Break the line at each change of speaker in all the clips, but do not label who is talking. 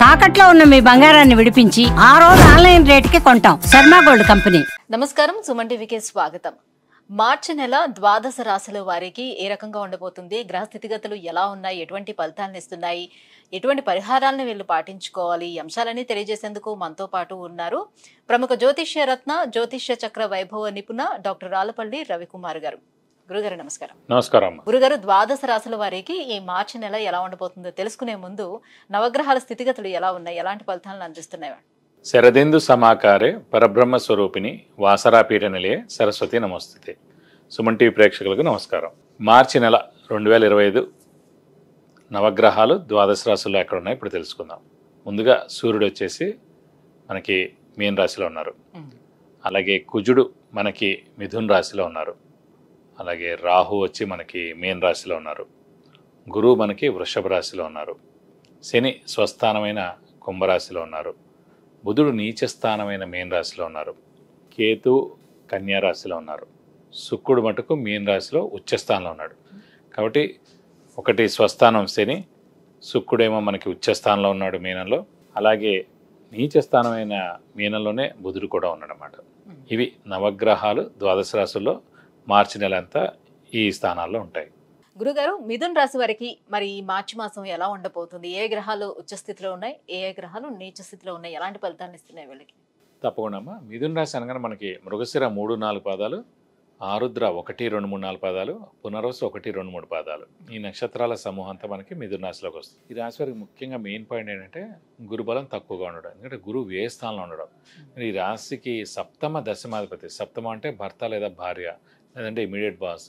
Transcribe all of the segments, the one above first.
తాకట్లో ఉన్న మీ బంగారాన్ని విడిపించి ఆ రోజు ఆన్లైన్ రేటుకి కొంటాం. Sharma gold company.
నమస్కారం, సుమన్ టీవీకి స్వాగతం. మార్చి నెల ద్వాదశ రాశుల వారికి ఏ రకంగా ఉండబోతుంది, గ్రహ స్థితిగతులు ఎలా ఉన్నాయి, ఎటువంటి ఫలితాలను ఇస్తున్నాయి, ఎటువంటి పరిహారాలను వీళ్ళు పాటించుకోవాలి, ఈ అంశాలని తెలియజేసేందుకు మనతో పాటు ఉన్నారు ప్రముఖ జ్యోతిష్య రత్న, జ్యోతిష్య చక్ర వైభవ నిపుణ డాక్టర్ రాలపల్లి రవికుమార్ గారు. గురుగారు నమస్కారం.
నమస్కారం.
గురుగారు, ద్వాదశ రాశుల వారికి ఈ మార్చి నెల ఎలా ఉండబోతుందో తెలుసుకునే ముందు నవగ్రహాల స్థితిగతులు ఎలా ఉన్నాయి, ఎలాంటి ఫలితాలను అందిస్తున్నాయి?
శరదిందు సమాకారే పరబ్రహ్మ స్వరూపిణి వాసరాపీఠ నిలయే సరస్వతి నమస్తే. సుమన్ టీవీ ప్రేక్షకులకు నమస్కారం. మార్చి నెల 2025 నవగ్రహాలు ద్వాదశ రాశుల్లో ఎక్కడ ఉన్నాయి ఇప్పుడు తెలుసుకుందాం. ముందుగా సూర్యుడు వచ్చేసి మనకి మీన రాశిలో ఉన్నారు. అలాగే కుజుడు మనకి మిథున్ రాశిలో ఉన్నారు. అలాగే రాహు వచ్చి మనకి మీన రాశిలో ఉన్నారు. గురువు మనకి వృషభ రాశిలో ఉన్నారు. శని స్వస్థానమైన కుంభరాశిలో ఉన్నారు. బుధుడు నీచస్థానమైన మీన రాశిలో ఉన్నారు. కేతు కన్యా రాశిలో ఉన్నారు. శుక్రుడు మటుకు మీన రాశిలో ఉచ్చస్థానంలో ఉన్నాడు. కాబట్టి ఒకటి స్వస్థానం శని, శుక్రుడేమో మనకి ఉచ్చస్థానంలో ఉన్నాడు మీనంలో. అలాగే నీచస్థానమైన మీనంలోనే బుధుడు కూడా ఉన్నాడు అన్నమాట. ఇవి నవగ్రహాలు ద్వాదశ రాశుల్లో మార్చి నెల అంతా ఈ స్థానాల్లో ఉంటాయి.
గురుగారు, మిథున్ రాశి వారికి మరి ఈ మార్చి మాసం ఎలా ఉండబోతుంది? ఏ గ్రహాలు ఉచ్చస్థితిలో ఉన్నాయి, ఏ గ్రహాలు నీచ స్థితిలో ఉన్నాయి, ఎలాంటి ఫలితాన్ని ఇస్తున్నాయి వీళ్ళకి?
తప్పకుండా అమ్మా. మిథున్ రాశి అనగానే మనకి మృగశిర 3-4 పాదాలు, ఆరుద్ర 1-2-3-4 పాదాలు, పునర్వసు 1-2-3 పాదాలు, ఈ నక్షత్రాల సమూహం అంతా మనకి మిథున్ రాశిలోకి వస్తుంది. ఈ రాశి వారికి ముఖ్యంగా మెయిన్ పాయింట్ ఏంటంటే గురుబలం తక్కువగా ఉండడం. ఎందుకంటే గురువు వ్యయ స్థానంలో ఉండడం. ఈ రాశికి సప్తమ దశమాధిపతి, సప్తమ అంటే భర్త లేదా భార్య, లేదంటే ఇమీడియట్ బాస్,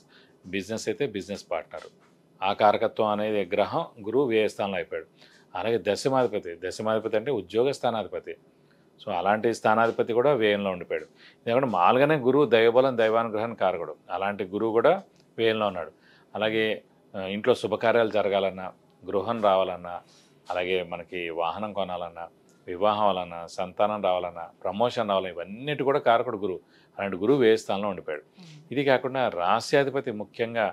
బిజినెస్ అయితే బిజినెస్ పార్ట్నర్, ఆ కారకత్వం అనేది గ్రహం గురువు వ్యయ స్థానంలో అయిపోయాడు. అలాగే దశమాధిపతి అంటే ఉద్యోగ స్థానాధిపతి. సో అలాంటి స్థానాధిపతి కూడా వ్యయంలో ఉండిపోయాడు. ఎందుకంటే మామూలుగానే గురువు దైవబలం దైవానుగ్రహం కారకుడు, అలాంటి గురువు కూడా వ్యయంలో ఉన్నాడు. అలాగే ఇంట్లో శుభకార్యాలు జరగాలన్నా, గృహం రావాలన్నా, అలాగే మనకి వాహనం కొనాలన్నా, వివాహం అవ్వాలన్నా, సంతానం రావాలన్నా, ప్రమోషన్ రావాలన్నా, ఇవన్నిటి కూడా కారకుడు గురువు. అలాంటి గురువు వ్యయ స్థానంలో ఉండిపోయాడు. ఇది కాకుండా రాశ్యాధిపతి, ముఖ్యంగా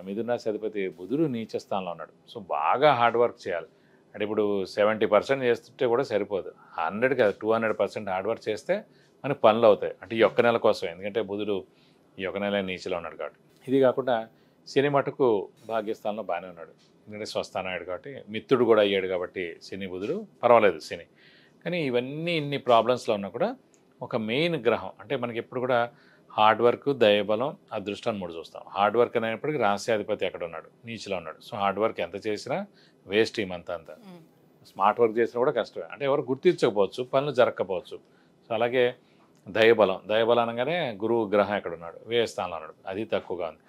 మిథున రాశి అధిపతి బుధుడు నీచ స్థానంలో ఉన్నాడు. సో బాగా హార్డ్ వర్క్ చేయాలి. అంటే ఇప్పుడు 70% చేస్తుంటే కూడా సరిపోదు, 100 కాదు 200% హార్డ్ వర్క్ చేస్తే మనకి పనులు అవుతాయి. అంటే ఈ ఒక్క నెల కోసం, ఎందుకంటే బుధుడు ఈ ఒక్క నెల నీచలో ఉన్నాడు కాబట్టి. ఇది కాకుండా శని మటుకు భాగ్యస్థానంలో బాగానే ఉన్నాడు, ఎందుకంటే స్వస్థానం అయ్యాడు కాబట్టి. మిత్రుడు కూడా అయ్యాడు కాబట్టి శని బుధుడు పర్వాలేదు శని. కానీ ఇవన్నీ ఇన్ని ప్రాబ్లమ్స్లో ఉన్నా కూడా ఒక మెయిన్ గ్రహం అంటే మనకి ఎప్పుడు కూడా హార్డ్ వర్క్, దైవబలం, అదృష్టాన్ని 3 చూస్తాం. హార్డ్ వర్క్ అనేప్పటికీ రాశ్యాధిపతి అక్కడ ఉన్నాడు, నీచిలో ఉన్నాడు. సో హార్డ్ వర్క్ ఎంత చేసినా వేస్ట్ ఈ మంత్ అంతా. స్మార్ట్ వర్క్ చేసినా కూడా కష్టమే, అంటే ఎవరు గుర్తించకపోవచ్చు, పనులు జరగకపోవచ్చు. సో అలాగే దైవబలం అనగానే గురువు గ్రహం ఎక్కడ ఉన్నాడు, వ్యయ స్థానంలో ఉన్నాడు, అది తక్కువగా ఉంది.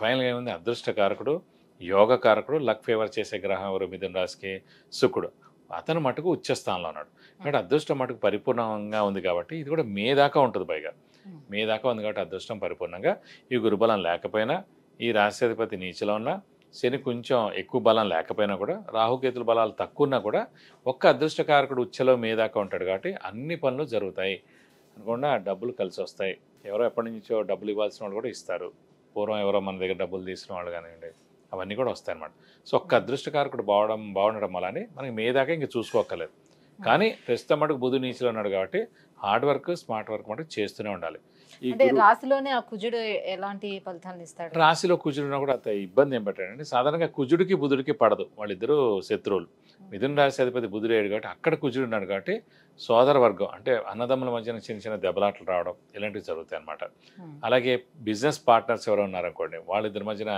ఫైనల్గా ఏముంది, అదృష్టకారకుడు, యోగకారకుడు, లక్ ఫేవర్ చేసే గ్రహం ఎవరు మిథున రాశికి, శుక్రుడు. అతను మటుకు ఉచ్చస్థానంలో ఉన్నాడు. అంటే అదృష్టం మటుకు పరిపూర్ణంగా ఉంది కాబట్టి ఇది కూడా మే దాకా ఉంటుంది. పైగా మే దాకా ఉంది కాబట్టి అదృష్టం పరిపూర్ణంగా. ఈ గురుబలం లేకపోయినా, ఈ రాశ్యాధిపతి నీచలో ఉన్నా, శని కొంచెం ఎక్కువ బలం లేకపోయినా కూడా, రాహుకేతుల బలాలు తక్కువ ఉన్నా కూడా ఒక్క అదృష్టకారకుడు ఉచ్చలో మే దాకా ఉంటాడు కాబట్టి అన్ని పనులు జరుగుతాయి అనుకుండా డబ్బులు కలిసి వస్తాయి. ఎవరో ఎప్పటి నుంచో డబ్బులు ఇవ్వాల్సిన వాళ్ళు కూడా ఇస్తారు. పూర్వం ఎవరో మన దగ్గర డబ్బులు తీసుకున్న వాళ్ళు కానివ్వండి, అవన్నీ కూడా వస్తాయన్నమాట. సో ఒక్క అదృష్టకారకుడు బాగుండడం వల్ల మనకి మే దాకా ఇంక చూసుకోక్కర్లేదు. కానీ ప్రస్తుతం మటుకు బుధుడు నీచలో ఉన్నాడు కాబట్టి హార్డ్ వర్క్, స్మార్ట్ వర్క్ మటుకు చేస్తూనే ఉండాలి. ఈ
రాశిలోనే ఆ కుజుడు ఎలాంటి ఫలితాలను ఇస్తాడు?
రాశిలో కుజుడు కూడా అంత ఇబ్బంది ఏం పెట్టాడండి. సాధారణంగా కుజుడికి బుధుడికి పడదు, వాళ్ళిద్దరూ శత్రువులు. మిథున రాశి అధిపతి బుధుడు అయ్యాడు కాబట్టి అక్కడ కుజుడు ఉన్నాడు కాబట్టి సోదర వర్గం అంటే అన్నదమ్ముల మధ్యన చిన్న దెబ్బలాటలు రావడం ఇలాంటివి జరుగుతాయి అన్నమాట. అలాగే బిజినెస్ పార్ట్నర్స్ ఎవరు ఉన్నారనుకోండి, వాళ్ళిద్దరి మధ్యన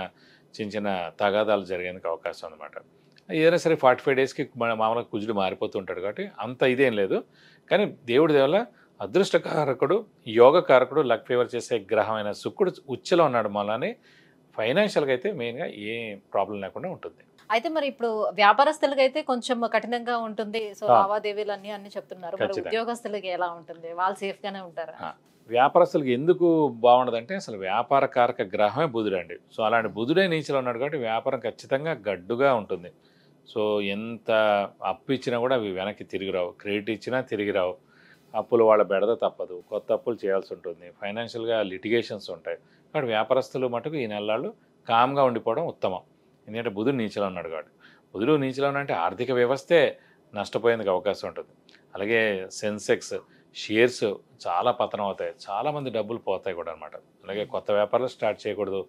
చిన్న తగాదాలు జరిగేందుకు అవకాశం అనమాట. ఏదైనా సరే 45 డేస్కి మామూలుగా కుజుడు మారిపోతుంటాడు కాబట్టి అంత ఇదేం లేదు. కానీ దేవుడి దేవల్ల అదృష్టకారకుడు, యోగకారకుడు, లక్ ఫేవర్ చేసే గ్రహమైన శుక్రుడు ఉచ్చలో ఉన్నాడు. మళ్ళీ ఫైనాన్షియల్గా అయితే మెయిన్గా ఏ ప్రాబ్లం లేకుండా ఉంటుంది.
అయితే మరి ఇప్పుడు వ్యాపారస్తులకి అయితే కొంచెం కఠినంగా ఉంటుంది. సో లావాదేవీలు అన్ని చెప్తున్నారు. మరి ఉద్యోగస్తులకి ఎలా ఉంటుంది? వాళ్ళు సేఫ్ గానే ఉంటారా?
వ్యాపారస్తులకు ఎందుకు బాగుండదంటే అసలు వ్యాపార కారక గ్రహమే బుధుడు అండి. సో అలాంటి బుధుడే నీచలో ఉన్నాడు కాబట్టి వ్యాపారం ఖచ్చితంగా గడ్డుగా ఉంటుంది. సో ఎంత అప్పు ఇచ్చినా కూడా అవి వెనక్కి తిరిగి రావు, క్రెడిట్ ఇచ్చినా తిరిగి రావు, అప్పులు వాళ్ళ బెడద తప్పదు, కొత్త అప్పులు చేయాల్సి ఉంటుంది, ఫైనాన్షియల్గా లిటిగేషన్స్ ఉంటాయి. కాబట్టి వ్యాపారస్తులు మటుకు ఈ నెలలు కామ్గా ఉండిపోవడం ఉత్తమం. ఎందుకంటే బుధుడు నీచలో ఉన్నాడు కాబట్టి. బుధుడు నీచలో అంటే ఆర్థిక వ్యవస్థే నష్టపోయేందుకు అవకాశం ఉంటుంది. అలాగే సెన్సెక్స్ షేర్స్ చాలా పతనం అవుతాయి, చాలామంది డబ్బులు పోతాయి కూడా అనమాట. అలాగే కొత్త వ్యాపారాలు స్టార్ట్ చేయకూడదు,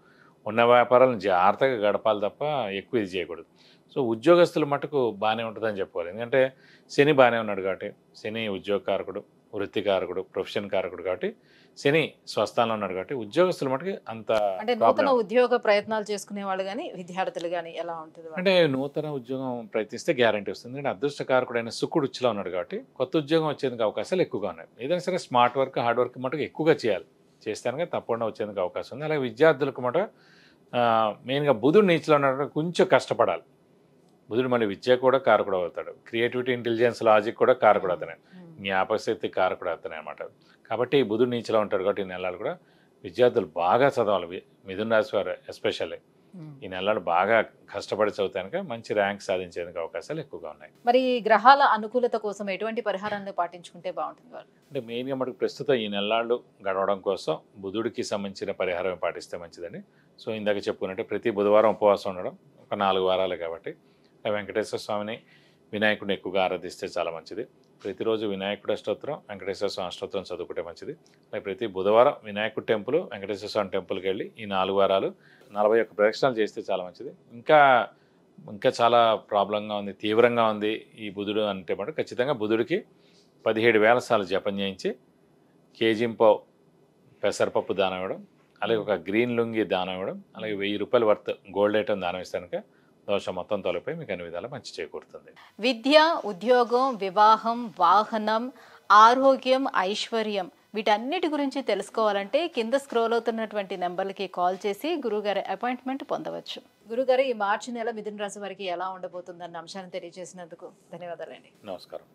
ఉన్న వ్యాపారాలను జాగ్రత్తగా గడపాలి తప్ప ఎక్కువ ఇది చేయకూడదు. సో ఉద్యోగస్తుల మటుకు బాగానే ఉంటుందని చెప్పుకోవాలి. ఎందుకంటే శని బాగానే ఉన్నాడు కాబట్టి, శని ఉద్యోగకారకుడు, వృత్తికారకుడు, ప్రొఫెషన్ కారకుడు కాబట్టి శని స్వస్థానంలో ఉన్నాడు కాబట్టి ఉద్యోగస్తుల మటుకు అంత
అంటే నూతన ఉద్యోగ ప్రయత్నాలు చేసుకునే వాళ్ళు కానీ విద్యార్థులు కానీ ఎలా ఉంటుంది?
అంటే నూతన ఉద్యోగం ప్రయత్నిస్తే గ్యారంటీ వస్తుంది. ఎందుకంటే అదృష్టకారకుడైన శుక్రుడు ఉచ్చులో ఉన్నాడు కాబట్టి కొత్త ఉద్యోగం వచ్చేందుకు అవకాశాలు ఎక్కువగా ఉన్నాయి. ఏదైనా సరే స్మార్ట్ వర్క్, హార్డ్ వర్క్ మటుకు ఎక్కువగా చేయాలి, చేస్తానుగా తప్పకుండా వచ్చేందుకు అవకాశం ఉంది. అలాగే విద్యార్థులకు మటుకు మెయిన్గా బుధుడు నీచులో ఉన్నాడు, కొంచెం కష్టపడాలి. బుధుడు మళ్ళీ విద్య కూడా కారకుడు అవుతాడు, క్రియేటివిటీ, ఇంటెలిజెన్స్, లాజిక్ కూడా కారకుడు అవుతాయి, జ్ఞాపకశక్తి కారకుడు అవుతాయి అనమాట. కాబట్టి బుధుడు నీచులో ఉంటాడు కాబట్టి ఈ నెలలు కూడా విద్యార్థులు బాగా చదవాలి. మిథున రాశి వారు ఎస్పెషల్లీ ఈ నెలలు బాగా కష్టపడి చదువుతానుక మంచి ర్యాంక్ సాధించేందుకు అవకాశాలు ఎక్కువగా ఉన్నాయి.
మరి గ్రహాల అనుకూలత కోసం ఎటువంటి పరిహారాలను పాటించుకుంటే బాగుంటుంది వాళ్ళు?
అంటే మెయిన్గా మనకు ప్రస్తుతం ఈ నెలలు గడవడం కోసం బుధుడికి సంబంధించిన పరిహారం పాటిస్తే మంచిదని. సో ఇందాక చెప్పుకున్నట్టే ప్రతి బుధవారం ఉపవాసం ఉండడం, ఒక 4 వారాలు కాబట్టి వెంకటేశ్వర స్వామిని, వినాయకుడిని ఎక్కువగా ఆరాధిస్తే చాలా మంచిది. ప్రతిరోజు వినాయకుడు అష్టోత్తరం, వెంకటేశ్వర స్వామి అష్టోత్తరం చదువుకుంటే మంచిది. అలాగే ప్రతి బుధవారం వినాయకుడు టెంపుల్, వెంకటేశ్వర స్వామి టెంపుల్కి వెళ్ళి ఈ 4 వారాలు 41 ప్రదక్షిణాలు చేస్తే చాలా మంచిది. ఇంకా చాలా ప్రాబ్లంగా ఉంది, తీవ్రంగా ఉంది ఈ బుధుడు అంటే మటు ఖచ్చితంగా బుధుడికి 17,000 సార్లు జపం చేయించి కేజీంపావు పెసరపప్పు దానం ఇవ్వడం, అలాగే ఒక గ్రీన్ లుంగి దానం ఇవ్వడం, అలాగే 1000 రూపాయల వర్త్ గోల్డ్ ఐటమ్ దానం ఇస్తానుక దోషం మొత్తం తొలగిపోయి మీకు అన్ని విధాలు మంచి చేకూరుతుంది.
విద్య, ఉద్యోగం, వివాహం, వాహనం, ఆరోగ్యం, ఐశ్వర్యం వీటన్నిటి గురించి తెలుసుకోవాలంటే కింద స్క్రోల్ అవుతున్నటువంటి నెంబర్లకి కాల్ చేసి గురుగారి అపాయింట్మెంట్ పొందవచ్చు. గురుగారు, ఈ మార్చి నెల మిథున రాశి వారికి ఎలా ఉండబోతుందన్న అంశాన్ని తెలియజేసినందుకు ధన్యవాదాలండి.
నమస్కారం.